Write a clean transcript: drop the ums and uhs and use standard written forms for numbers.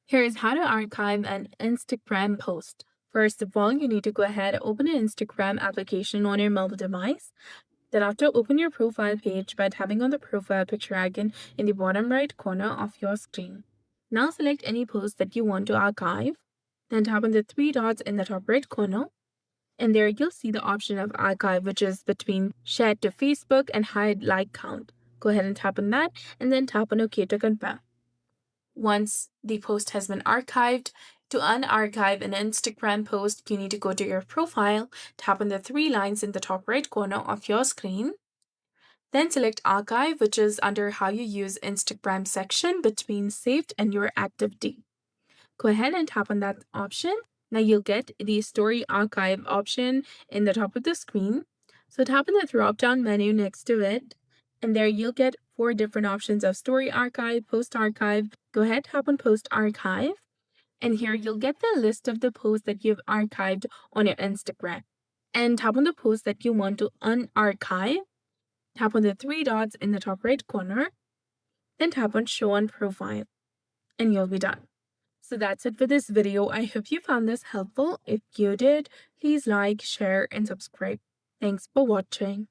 Here's how to archive an Instagram post. First of all, you need to go ahead and open an Instagram application on your mobile device. Then after, open your profile page by tapping on the profile picture icon in the bottom right corner of your screen. Now select any post that you want to archive. Then tap on the three dots in the top right corner. And there you'll see the option of archive, which is between shared to Facebook and hide like count. Go ahead and tap on that and then tap on OK to confirm. Once the post has been archived, to unarchive an Instagram post, you need to go to your profile, tap on the three lines in the top right corner of your screen, then select Archive, which is under How You Use Instagram section between Saved and Your Activity. Go ahead and tap on that option. Now you'll get the Story Archive option in the top of the screen. So tap on the drop-down menu next to it, and there you'll get four different options of Story Archive, Post Archive. Go ahead, tap on Post Archive, and here you'll get the list of the posts that you've archived on your Instagram. And tap on the post that you want to unarchive. Tap on the three dots in the top right corner, then tap on Show on Profile, and you'll be done. So that's it for this video. I hope you found this helpful. If you did, please like, share, and subscribe. Thanks for watching.